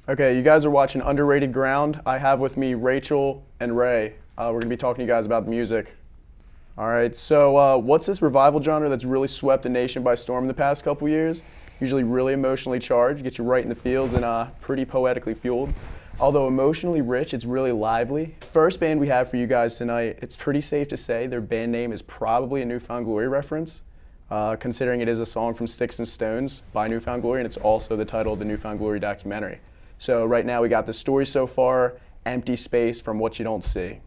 Okay, you guys are watching Underrated Ground. I have with me Rachel and Ray. We're going to be talking to you guys about music. All right, so what's this revival genre that's really swept the nation by storm in the past couple years? Usually really emotionally charged, gets you right in the feels, and pretty poetically fueled. Although emotionally rich, it's really lively. First band we have for you guys tonight, it's pretty safe to say their band name is probably a New Found Glory reference, considering it is a song from Sticks and Stones by New Found Glory, and it's also the title of the New Found Glory documentary. So right now we got the story so far, Empty Space from What You Don't See.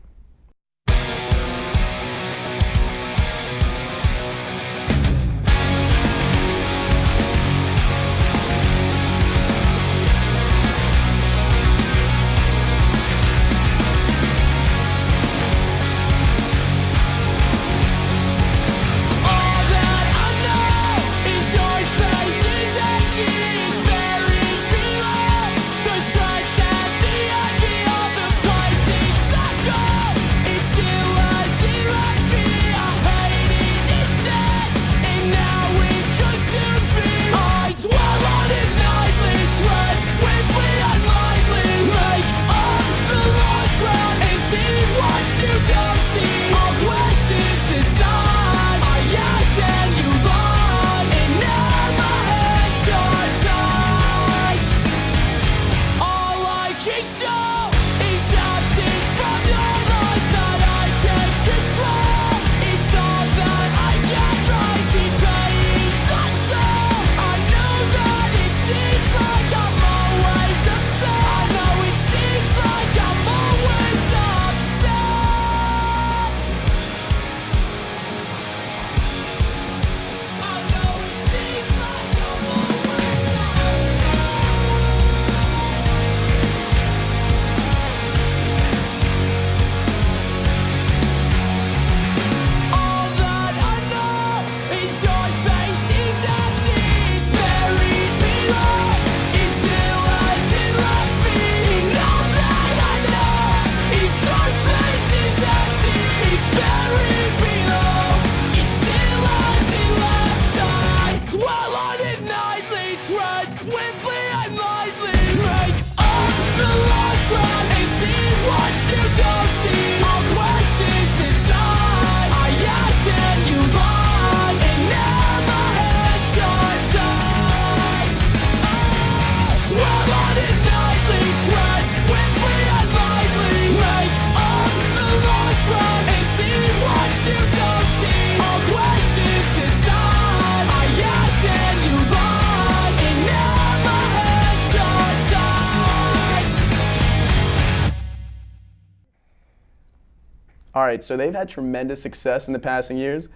All right, so they've had tremendous success in the passing years.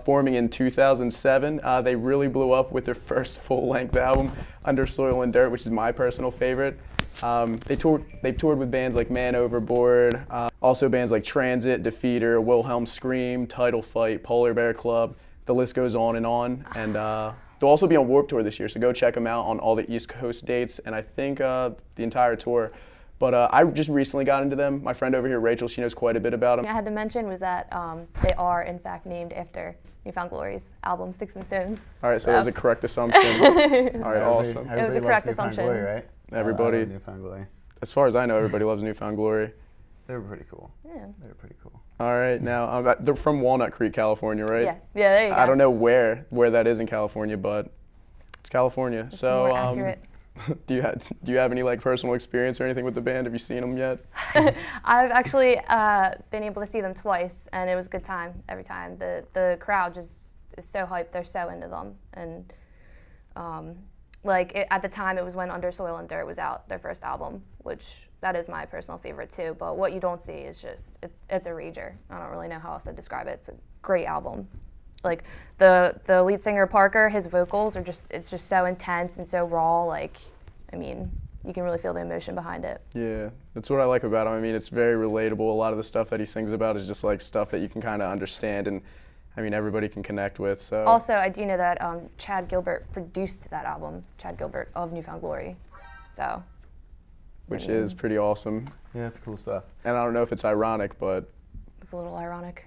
Forming in 2007, they really blew up with their first full-length album, Under Soil and Dirt, which is my personal favorite. They've toured with bands like Man Overboard, also bands like Transit, Defeater, Wilhelm Scream, Title Fight, Polar Bear Club. The list goes on. And they'll also be on Warped Tour this year, so go check them out on all the East Coast dates, and I think the entire tour. But I just recently got into them. My friend over here, Rachel, she knows quite a bit about them. I had to mention was that they are, in fact, named after New Found Glory's album, Sticks and Stones. All right, so that was a correct assumption. All right, awesome. It was a correct assumption. Glory, right? Everybody. I love New Found Glory. As far as I know, everybody loves New Found Glory. They were pretty cool. Yeah. They were pretty cool. All right, now they're from Walnut Creek, California, right? Yeah, there you go. I don't know where that is in California, but it's California. It's so more accurate. do you have any like personal experience or anything with the band? Have you seen them yet? I've actually been able to see them twice, and it was a good time every time. The crowd just is so hyped. They're so into them, and at the time it was when Under Soil and Dirt was out, their first album, which that is my personal favorite too. But What You Don't See is just it's a rager. I don't really know how else to describe it. It's a great album. Like the lead singer Parker, his vocals are it's just so intense and so raw. Like, I mean, you can really feel the emotion behind it. Yeah, that's what I like about him. I mean, it's very relatable. A lot of the stuff that he sings about is just like stuff that you can kind of understand, and I mean, everybody can connect with. So also, I do know that Chad Gilbert produced that album. Chad Gilbert of New Found Glory, so. Which is pretty awesome. Yeah, it's cool stuff. And I don't know if it's ironic, but It's a little ironic.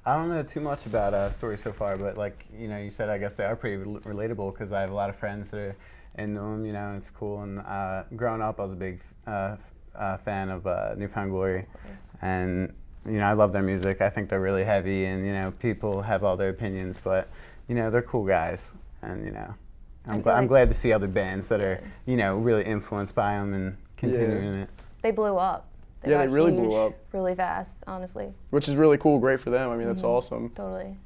I don't know too much about stories so far, but like you said, I guess they are pretty relatable because I have a lot of friends that are into them, and it's cool. And growing up, I was a big fan of New Found Glory, and I love their music. I think they're really heavy, and people have all their opinions, but they're cool guys, and I'm glad to see other bands that are really influenced by them and continuing it. They blew up. They got really huge blew up. really fast, honestly. Which is really cool, great for them. I mean, that's awesome. Totally.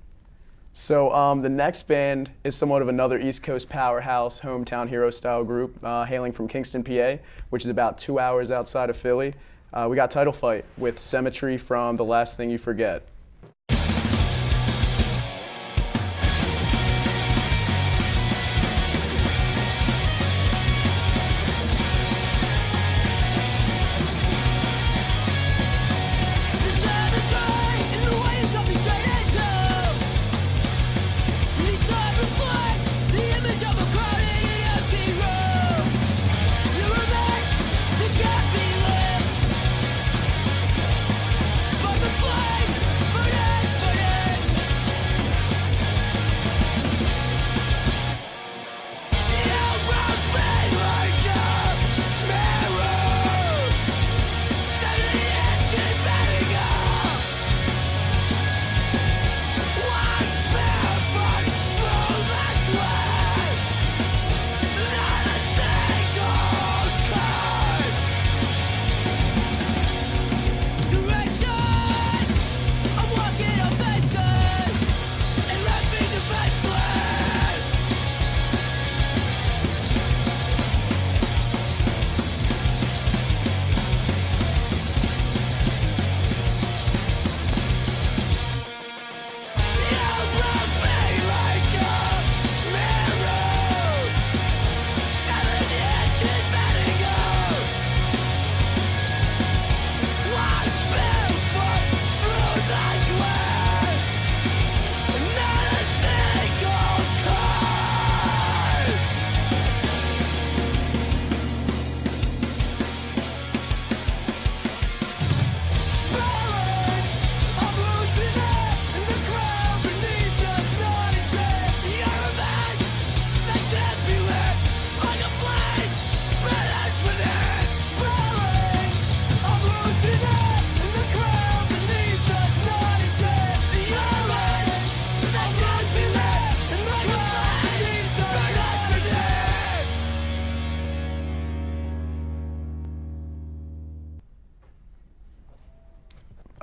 So the next band is somewhat of another East Coast powerhouse, hometown hero style group, hailing from Kingston, PA, which is about 2 hours outside of Philly. We got Title Fight with Cemetery from The Last Thing You Forget.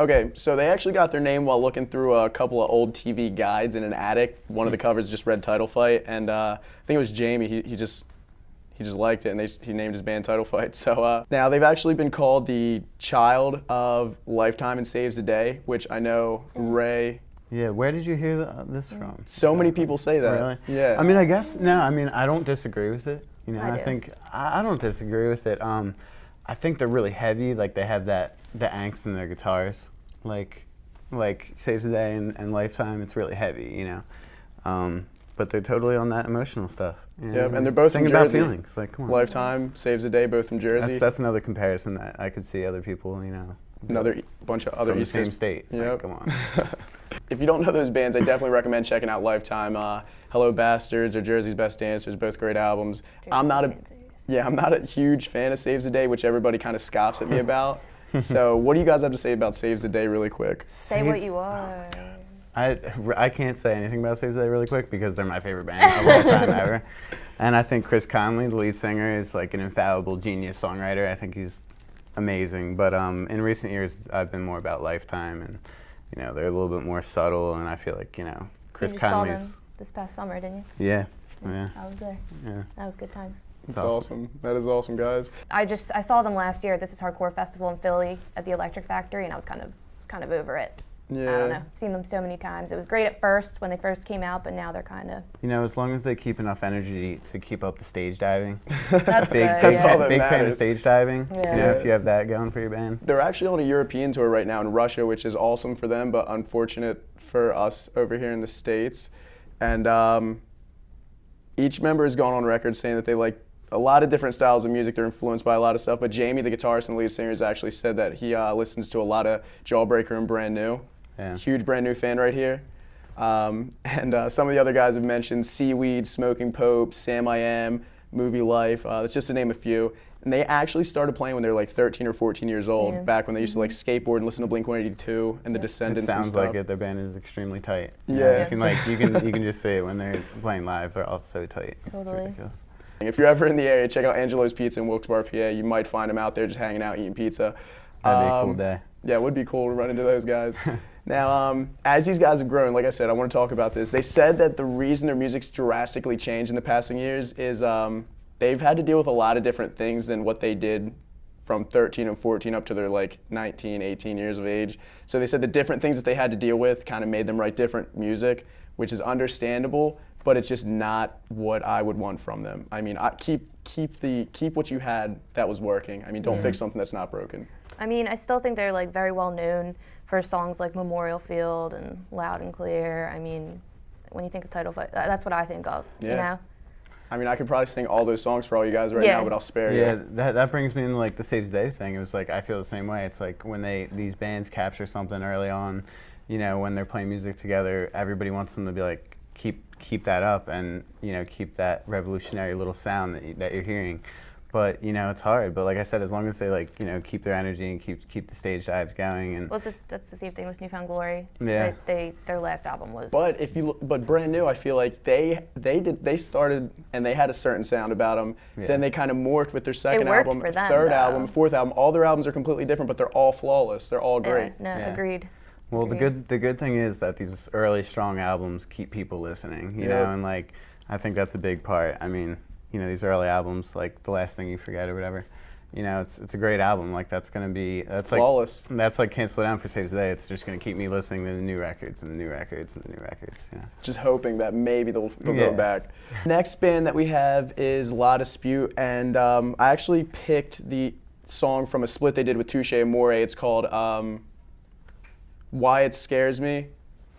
Okay, so they actually got their name while looking through a couple of old TV guides in an attic. One of the covers just read Title Fight, and I think it was Jamie. He just liked it, and he named his band Title Fight. So now they've actually been called the child of Lifetime and Saves the Day, which I know Ray. Yeah, where did you hear this from? So many people say that. Really? Yeah. I mean, I guess no. I mean, I don't disagree with it. I do. think I don't disagree with it. I think they're really heavy. Like they have the angst in their guitars, like Saves the Day and Lifetime. It's really heavy, but they're totally on that emotional stuff. Yeah, and they're both singing from about Jersey. feelings. Like, come on. Lifetime, Saves the Day, both from Jersey. That's another comparison that I could see other people, Another bunch of other from the East same Coast. state. Yep. Like, come on. If you don't know those bands, I definitely recommend checking out Lifetime. Hello Bastards or Jersey's Best Dancers, both great albums. I'm not a huge fan of Saves the Day, which everybody kind of scoffs at me about. So what do you guys have to say about Saves the Day really quick? Say what you are. I can't say anything about Saves the Day really quick because they're my favorite band of all time ever. And I think Chris Conley, the lead singer, is like an infallible genius songwriter. I think he's amazing. But in recent years, I've been more about Lifetime, and they're a little bit more subtle. And I feel like Chris You just Conley's. saw them this past summer, didn't you? Yeah. Yeah. I was there. Yeah. That was good times. That's awesome. That is awesome, guys. I saw them last year at This Is Hardcore Festival in Philly at the Electric Factory, and I was kind of over it. Yeah. I don't know. Seen them so many times. It was great at first when they first came out, but now they're kind of. As long as they keep enough energy to keep up the stage diving. That's big, good. That's all that big fan of matters. stage diving. Yeah. If you have that going for your band. They're actually on a European tour right now in Russia, which is awesome for them, but unfortunate for us over here in the States. And each member has gone on record saying that they like a lot of different styles of music. They're influenced by a lot of stuff. But Jamie, the guitarist and lead singer, has actually said that he listens to a lot of Jawbreaker and Brand New. Yeah. Huge Brand New fan right here. And some of the other guys have mentioned Seaweed, Smoking Pope, Sam I Am, Movie Life. That's just to name a few. And they actually started playing when they were like 13 or 14 years old, Yeah. back when they used to like skateboard and listen to Blink-182 and the It Descendants and sounds stuff. like it. Their band is extremely tight. Yeah. You can just say it when they're playing live. They're all so tight. Totally. It's ridiculous. If you're ever in the area, check out Angelo's Pizza in Wilkes-Barre, PA. You might find them out there just hanging out, eating pizza. That'd be a cool day. Yeah, it would be cool to run into those guys. Now, as these guys have grown, like I said, I want to talk about this. They said that the reason their music's drastically changed in the passing years is they've had to deal with a lot of different things than what they did from 13 and 14 up to their like 19, 18 years of age. So they said the different things that they had to deal with kind of made them write different music, which is understandable, but it's just not what I would want from them. I mean, keep what you had that was working. I mean, don't fix something that's not broken. I mean, I still think they're like very well known for songs like Memorial Field and Loud and Clear. I mean, when you think of Title Fight, that's what I think of, you Yeah. know? I mean, I could probably sing all those songs for all you guys right Yeah. now, but I'll spare Yeah, you. that brings me into like the Saves the Day thing. It was like I feel the same way. It's like when these bands capture something early on, you know, when they're playing music together, everybody wants them to be like keep that up and keep that revolutionary little sound that you're hearing. But it's hard. But like I said, as long as they keep their energy and keep the stage dives going and Well, that's the same thing with Newfound Glory. Yeah. Their last album was. But but Brand New, I feel like they started and they had a certain sound about them. Yeah. Then they kind of morphed with their second worked album, for them, third though. album, fourth album. All their albums are completely different, but they're all flawless. They're all great. Yeah, no, Yeah. agreed. Well, the Agreed. good thing is that these early strong albums keep people listening, you Yeah. know, and like I think that's a big part. I mean, these early albums, like The Last Thing You Forget or whatever, it's a great album. Like that's Flawless. That's like Can't Slow Down for Saves the Day. It's just gonna keep me listening to the new records and the new records and the new records. Just hoping that maybe they'll Yeah. go back. Next band that we have is La Dispute, and I actually picked the song from a split they did with Touche Amore. It's called Why It Scares Me,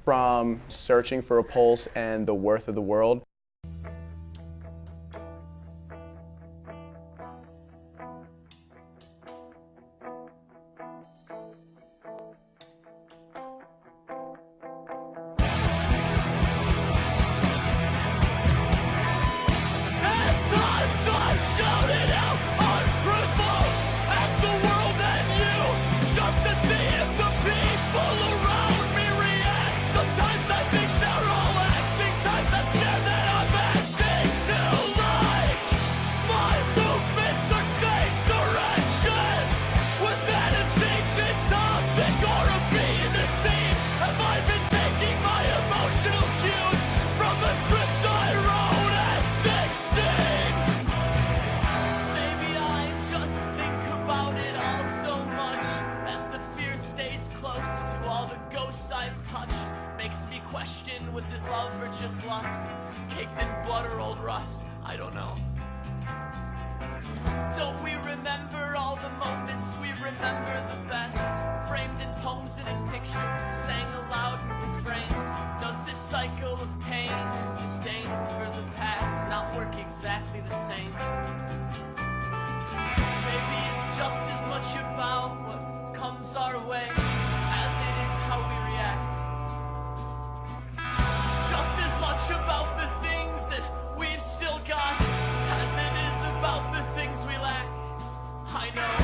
from Searching for a Pulse and The Worth of the World. Was it love or just lust? Caked in blood or old rust? I don't know. Don't we remember all the moments we remember the best? Framed in poems and in pictures, sang aloud in refrains. Does this cycle of pain and disdain for the past not work exactly the same? Maybe it's just as much about what comes our way as it is how we react. Just as much about the things that we've still got as it is about the things we lack. I know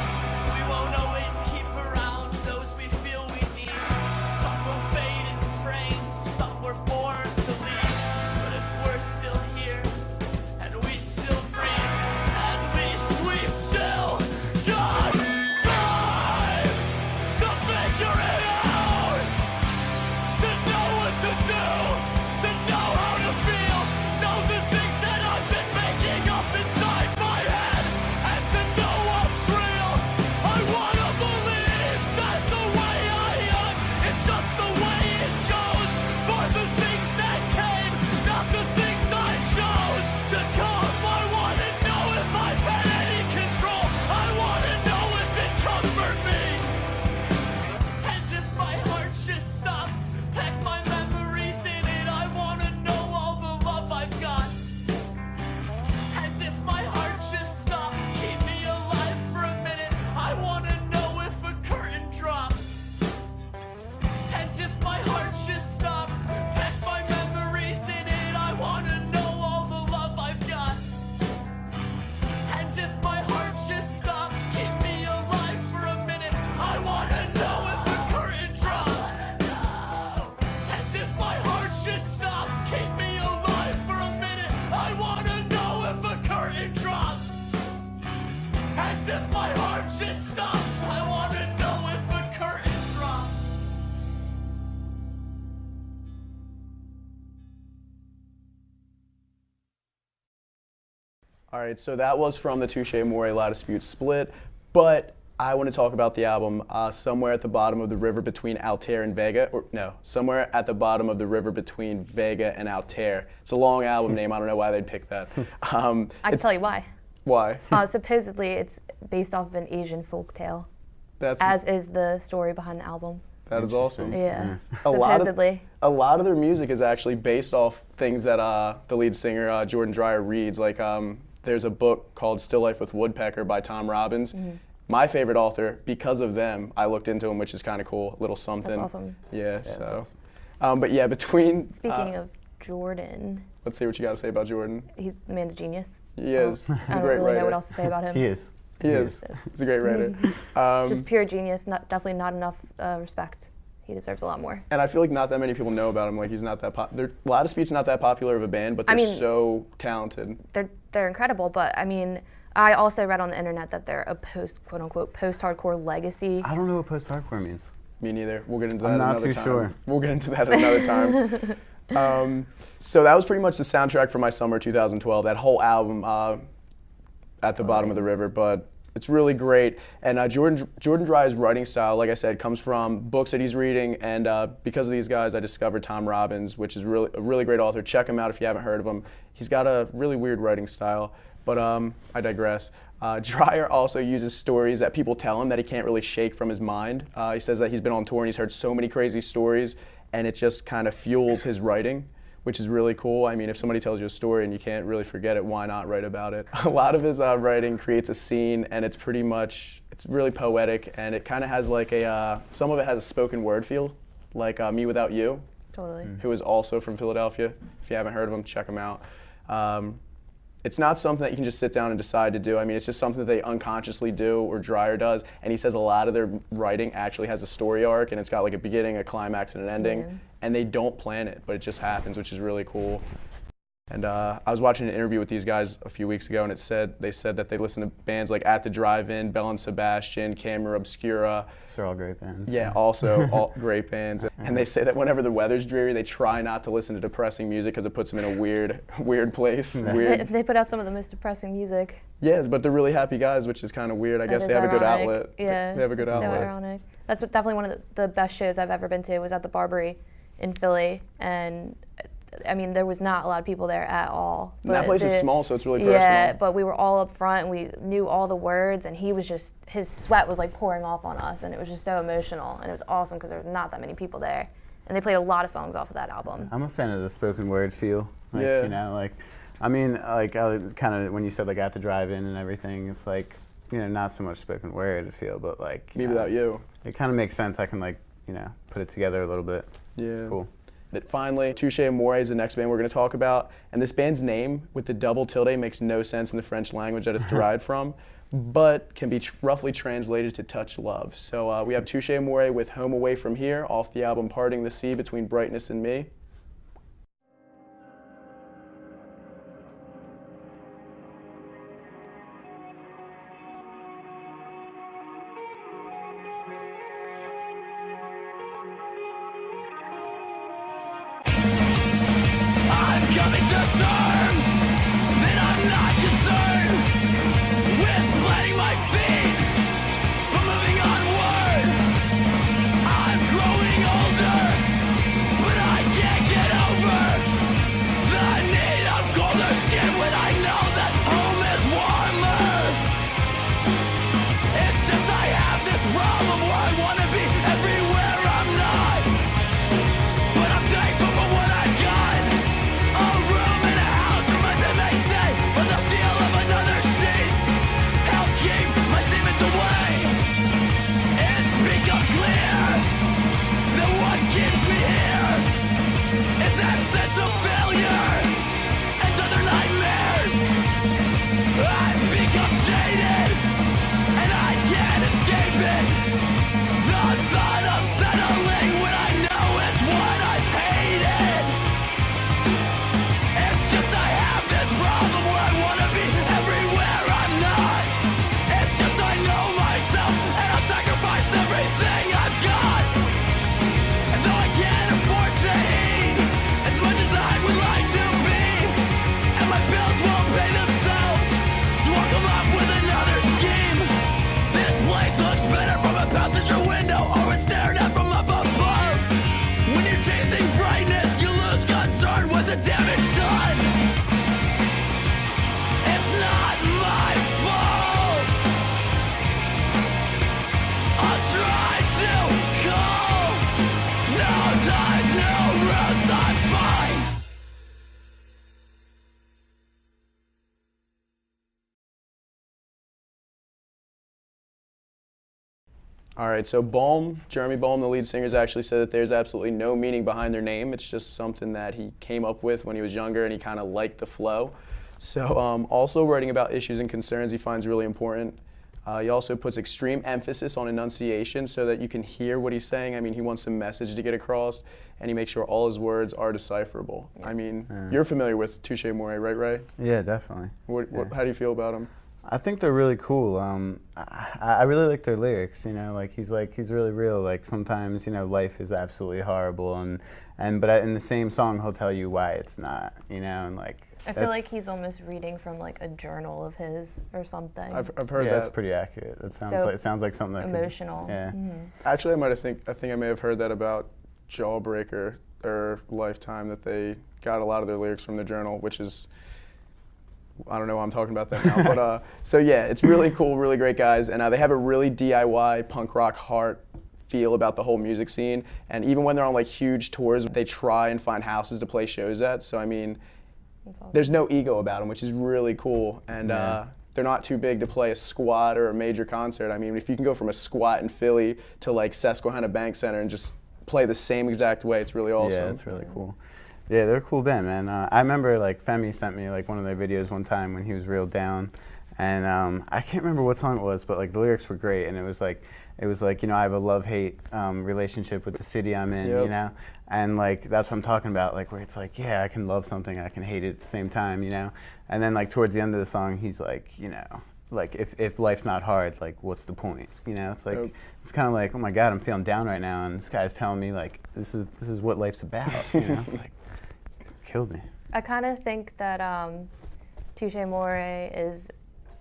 we won't always keep around those we feel All right, so that was from the Touche Amore La Dispute split, but I want to talk about the album Somewhere at the Bottom of the River Between Altair and Vega, or no, Somewhere at the Bottom of the River Between Vega and Altair. It's a long album name. I don't know why they'd pick that. I can tell you why. Why? Supposedly, it's based off of an Asian folk tale, That's, as is the story behind the album. that is awesome. Yeah, A lot of- supposedly. A lot of their music is actually based off things that the lead singer Jordan Dreyer reads. Like there's a book called Still Life with Woodpecker by Tom Robbins. My favorite author. Because of them, I looked into him, which is kind of cool. Little something. That's awesome. Yeah. That's So, awesome. but yeah, between. Speaking of Jordan, Let's see what you got to say about Jordan. he's the man's a genius. He is. He's I a don't great really writer. know what else to say about him. He is. He is. He's a great writer. Just pure genius. Definitely not enough respect. He deserves a lot more. And I feel like not that many people know about him. Like he's not that popular. A lot of Speed's not that popular of a band, but they're mean- so talented. They're incredible, but I mean, I also read on the internet that they're a quote unquote post-hardcore legacy. I don't know what post-hardcore means. Me neither. We'll get into that I'm not another too time. sure. We'll get into that another time. So that was pretty much the soundtrack for my summer 2012. That whole album, At the Bottom of the River, but it's really great. And Jordan Dreyer's writing style, like I said, comes from books that he's reading, and because of these guys, I discovered Tom Robbins, which is a really great author. Check him out if you haven't heard of him. He's got a really weird writing style, but I digress. Dreyer also uses stories that people tell him that he can't really shake from his mind. He says that he's been on tour and he's heard so many crazy stories, and it just kind of fuels his writing, which is really cool. I mean, if somebody tells you a story and you can't really forget it, why not write about it? A lot of his writing creates a scene, and it's really poetic, and it kind of has like some of it has a spoken word feel, like Me Without You, Totally. who is also from Philadelphia. If you haven't heard of him, check him out. It's not something that you can just sit down and decide to do. I mean, it's just something that they unconsciously do, or Dreyer does. And he says a lot of their writing actually has a story arc, and it's got like a beginning, a climax, and an ending. Yeah. And they don't plan it, but it just happens, which is really cool. And I was watching an interview with these guys a few weeks ago, and they said that they listen to bands like At the Drive-In, Bell and Sebastian, Camera Obscura. These are all great bands. Yeah, also all great bands. And they say that whenever the weather's dreary, they try not to listen to depressing music because it puts them in a weird place. Weird. They put out some of the most depressing music. Yeah, but they're really happy guys, which is kind of weird. I guess That they is have a good ironic. outlet. Yeah, They have a good so outlet. ironic. That's definitely one of the best shows I've ever been to. Was at the Barbary in Philly, and I mean there was not a lot of people there at all. And that But place is the- small, so it's really personal. Yeah, but we were all up front, and we knew all the words, and he was just his sweat was like pouring off on us, and it was just so emotional, and it was awesome because there was not that many people there, and they played a lot of songs off of that album. I'm a fan of the spoken word feel. Like, Yeah. You know, like, I mean, like, kind of when you said like At the Drive-In and everything, it's like, you know, not so much spoken word feel, but like. Me know, Without You. It kind of makes sense. I can like, you know, put it together a little bit. Yeah. It's cool. That finally, Touche Amore is the next band we're going to talk about. And this band's name with the double tilde makes no sense in the French language that it's derived from, but can be roughly translated to touch love. So we have Touche Amore with Home Away From Here off the album Parting the Sea Between Brightness and Me. I'm coming to terms that I'm not concerned with letting my feet from moving onward. I'm growing older, but I can't get over the need of colder skin when I know that home is warmer. It's just I have this problem where I want to be everywhere I'm not. But I'm thankful for what I've got. A room and a All right, so Jeremy Boehm, the lead singer, has actually said that there's absolutely no meaning behind their name. It's just something that he came up with when he was younger and he kind of liked the flow. So also writing about issues and concerns he finds really important. He also puts extreme emphasis on enunciation so that you can hear what he's saying. I mean, he wants the message to get across, and he makes sure all his words are decipherable. I mean, you're familiar with Touche Amore, right, Ray? Yeah, definitely. How do you feel about him? I think they're really cool. I really like their lyrics. You know, like he's really real. Like sometimes, you know, life is absolutely horrible, but in the same song he'll tell you why it's not. You know, and like I feel like he's almost reading from like a journal of his or something. I've heard yeah, that. that's pretty accurate. That So sounds like something that emotional. yeah. Actually, I think I may have heard that about Jawbreaker or Lifetime, that they got a lot of their lyrics from the journal, which is, I don't know why I'm talking about that now. But so yeah, it's really cool, really great guys, and they have a really DIY punk rock heart feel about the whole music scene. And even when they're on like huge tours, they try and find houses to play shows at. So I mean, Awesome. there's no ego about them, which is really cool. And they're not too big to play a squat or a major concert. I mean, if you can go from a squat in Philly to like Susquehanna Bank Center and just play the same exact way, it's really awesome. Yeah, it's really cool. Yeah, they're a cool band, man. I remember like Femi sent me like one of their videos one time when he was real down, and I can't remember what song it was, but like the lyrics were great, and it was like you know, I have a love-hate relationship with the city I'm in, Yep. you know, and like that's what I'm talking about, like where it's like, yeah, I can love something, I can hate it at the same time, you know, and then like towards the end of the song, he's like, you know, like if life's not hard, like what's the point, you know? It's like Yep. it's kind of like, oh my God, I'm feeling down right now, and this guy's telling me like this is what life's about, you know? It's like killed me. I kind of think that Touche Amore is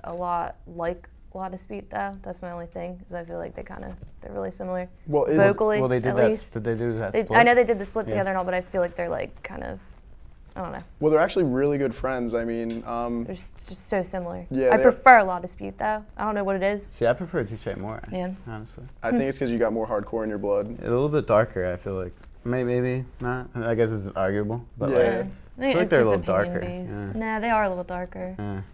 a lot like La Dispute, though. That's my only thing, because I feel like they're really similar. Well, vocally, Well, they did at that. least. Did they do that? They, split? I know they did the split Yeah. together and all, but I feel like they're like kind of, I don't know. Well, they're actually really good friends. I mean, They're just so similar. Yeah, I they're- prefer La Dispute, though. I don't know what it is. See, I prefer Touche more. Yeah. Honestly, I think it's because you got more hardcore in your blood. a little bit darker. I feel like maybe not. I guess it's arguable, but Yeah. like, I I think feel like it's they're a just little darker. opinion-based. Yeah. Nah, they are a little darker.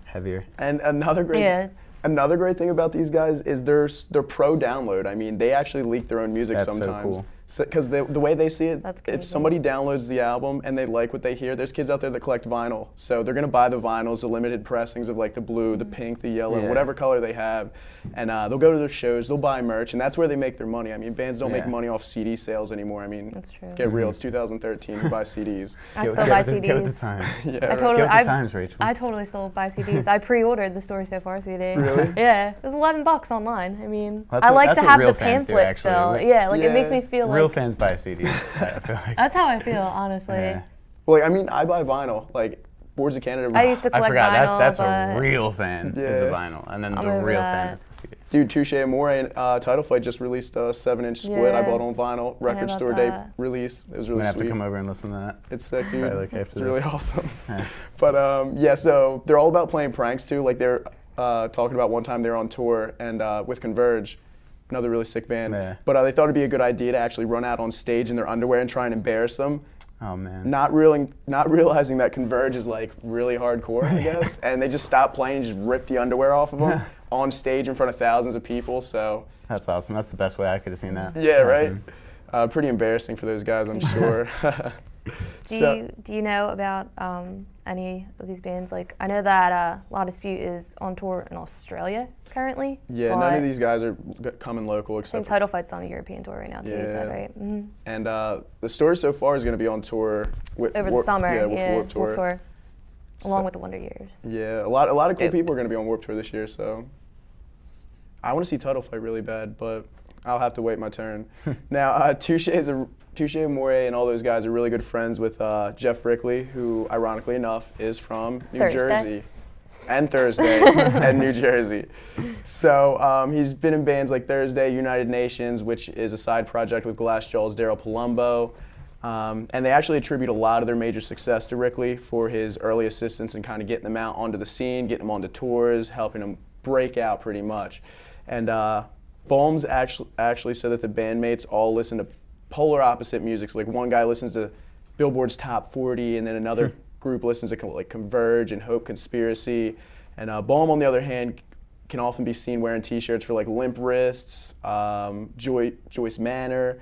Heavier. And another great thing about these guys is they're pro download. I mean, they actually leak their own music That's so sometimes. cool. Because the way they see it, That's if crazy. somebody downloads the album and they like what they hear, there's kids out there that collect vinyl. So they're gonna buy the vinyls, the limited pressings of like the blue, the pink, the yellow, Yeah. whatever color they have, and they'll go to their shows, they'll buy merch, and that's where they make their money. I mean, bands don't make Yeah. money off CD sales anymore. I mean, That's true. get real, it's 2013, you buy CDs. I Get still with buy the- Get with the CDs. times. Yeah, I right. totally, Get with the times, Rachel. I totally still buy CDs. I pre-ordered the Story So Far CD. Really? Yeah, it was $11 online. I mean, That's I what- like that's to what have real the fans do, pamphlet actually. still. We- Yeah, like it makes Yeah. me feel Real like fans buy CDs. I feel like. that's how I feel, honestly. Yeah. Well, like, I mean, I buy vinyl. Like, Boards of Canada. I used to I collect forgot. vinyl, That's but a real fan is the Yeah. vinyl, and then I'm the over real that. fan is the CD. Dude, Touche Amore and Title Fight just released a 7-inch split. I Yeah. bought on vinyl. Record about store day that. release. It was I'm really gonna have sweet. to come over and listen to that. It's sick, dude. Probably, like, after It's this. really awesome. Yeah. But yeah, so they're all about playing pranks too. Like they're talking about one time they were on tour and with Converge, another really sick band. Yeah. But they thought it'd be a good idea to actually run out on stage in their underwear and try and embarrass them. Oh man. Not realizing that Converge is like really hardcore, I guess. And they just stopped playing, just ripped the underwear off of them on stage in front of thousands of people. So That's awesome. That's the best way I could have seen that. yeah, right. happen. Pretty embarrassing for those guys, I'm sure. Do you know about any of these bands? Like, I know that La Dispute is on tour in Australia currently. Yeah, but none of these guys are coming local I except think for, Title Fight's on a European tour right now too. Is that Yeah. right? Mm-hmm. and the Story So Far is going to be on tour with Over the summer, Yeah, with Warped Tour. Warped Tour, along So- with the Wonder Years. Yeah, a lot of cool Dope. people are going to be on Warped Tour this year. So I want to see Title Fight really bad, but I'll have to wait my turn. Now, Touche Amore and all those guys are really good friends with Jeff Rickley, who, ironically enough, is from New Thursday. Jersey. And Thursday and New Jersey. So he's been in bands like Thursday, United Nations, which is a side project with Glassjaw's Daryl Palumbo. And they actually attribute a lot of their major success to Rickley for his early assistance in kind of getting them out onto the scene, getting them onto tours, helping them break out pretty much. And Boehm's actually said that the bandmates all listen to polar opposite music. So like one guy listens to Billboard's Top 40, and then another group listens to like Converge and Hope Conspiracy. And Boehm, on the other hand, can often be seen wearing T-shirts for like Limp Wrists, Joyce Manor.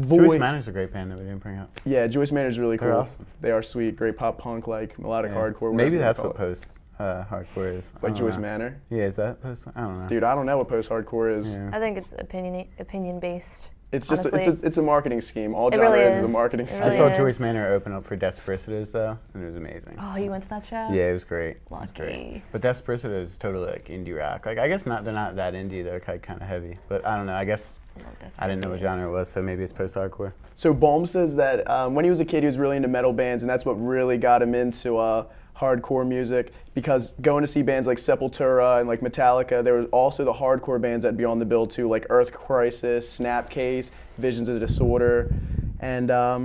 Joyce Manor's a great band that we didn't bring up. Yeah, Joyce Manor's really cool. They're awesome. They are sweet, great pop punk, like melodic hardcore. Maybe that's what what post hardcore is. like Joyce Manor. Yeah, is that post? I don't know. Dude, I don't know what post-hardcore is. Yeah. I think it's opinion based. It's just honestly. it's a marketing scheme. All It genre really is a is. marketing It scheme. I really saw is. Joyce Manor open up for Despericitos though, and it was amazing. Oh, you went to that show? Yeah, it was great. It was Lucky. great. But Despericitos is totally like indie rock. Like I guess they're not that indie. They're kind of heavy. But I don't know. I guess I didn't know what genre it was, so maybe it's post-hardcore. So Bohm says that when he was a kid, he was really into metal bands, and that's what really got him into hardcore music. Because going to see bands like Sepultura and like Metallica, there was also the hardcore bands that'd be on the bill too, like Earth Crisis, Snapcase, Visions of Disorder, and I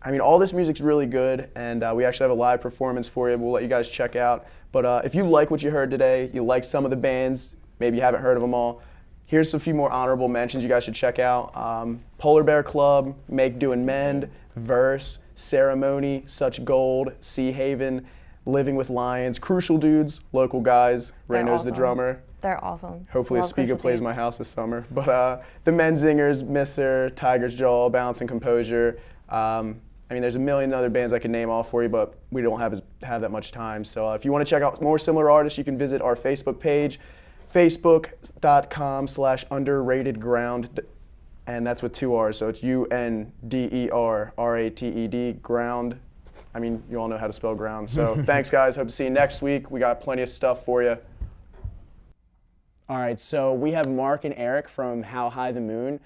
mean all this music's really good. And we actually have a live performance for you. We'll let you guys check out. But if you like what you heard today, you like some of the bands, maybe you haven't heard of them all. Here's a few more honorable mentions you guys should check out. Polar Bear Club, Make, Do, and Mend, Verse, Ceremony, Such Gold, Sea Haven, Living with Lions, Crucial Dudes, local guys, Ray They're knows the awesome. drummer. They're awesome. Hopefully Love Aspiga Crucial plays Dudes. my house this summer. But the Menzingers, Misser, Tiger's Jaw, Balance and Composure. I mean, there's a million other bands I could name all for you, but we don't have that much time. So if you want to check out more similar artists, you can visit our Facebook page, facebook.com/underratedground, and that's with 2 R's, so it's UNDERRATED, ground. I mean, you all know how to spell ground. So thanks, guys. Hope to see you next week. We got plenty of stuff for you. All right, so we have Mark and Eric from How High the Moon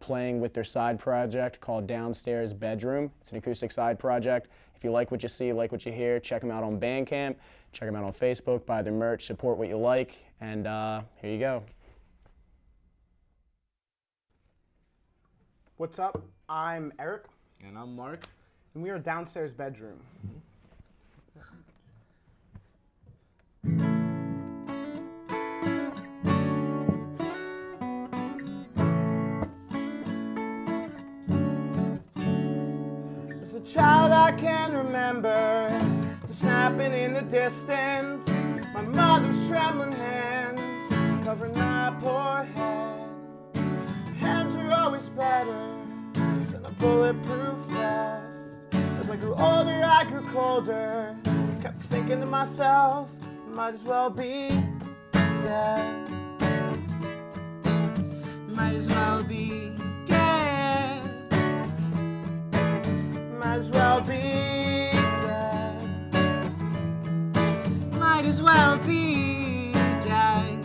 playing with their side project called Downstairs Bedroom. It's an acoustic side project. If you like what you see, like what you hear, check them out on Bandcamp, check them out on Facebook, buy their merch, support what you like, and here you go. What's up? I'm Eric, And I'm Mark. and we are Downstairs Bedroom. As a child I can remember the snapping in the distance, my mother's trembling hands covering my poor head. Hands are always better than a bulletproof vest. As I grew older, I grew colder. Kept thinking to myself, might as well be dead. Might as well be dead. Might as well be dead. Might as well be dead.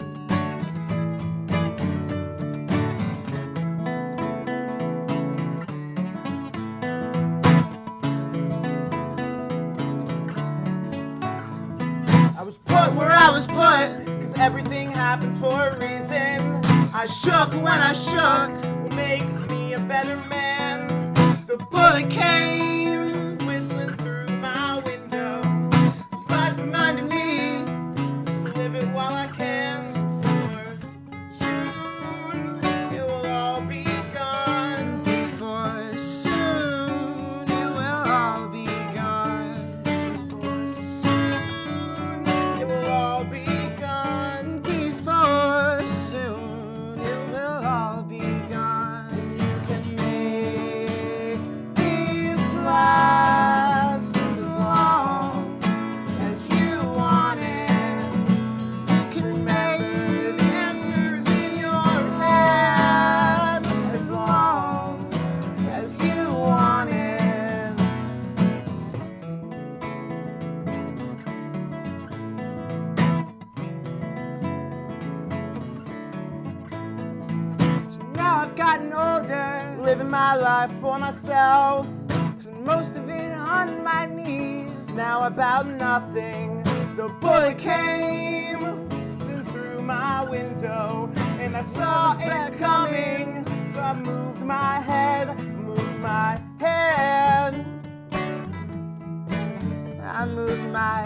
I was put where I was put, cause everything happens for a reason. I shook when I shook, will make me a better man. The bullet came, whistling through my window. This life reminded me to live it while I can. For soon it will all be gone. For soon it will all be gone. For soon it will all be gone. Before soon it will all be gone. You can make these last as long as you want it. You can make the answers in your head as long as you want it. So now I've gotten older, living my life for myself. So most of it on my knees. Now about nothing. The bullet came in through my window, and I saw it coming. So I moved my head, moved my head. I moved my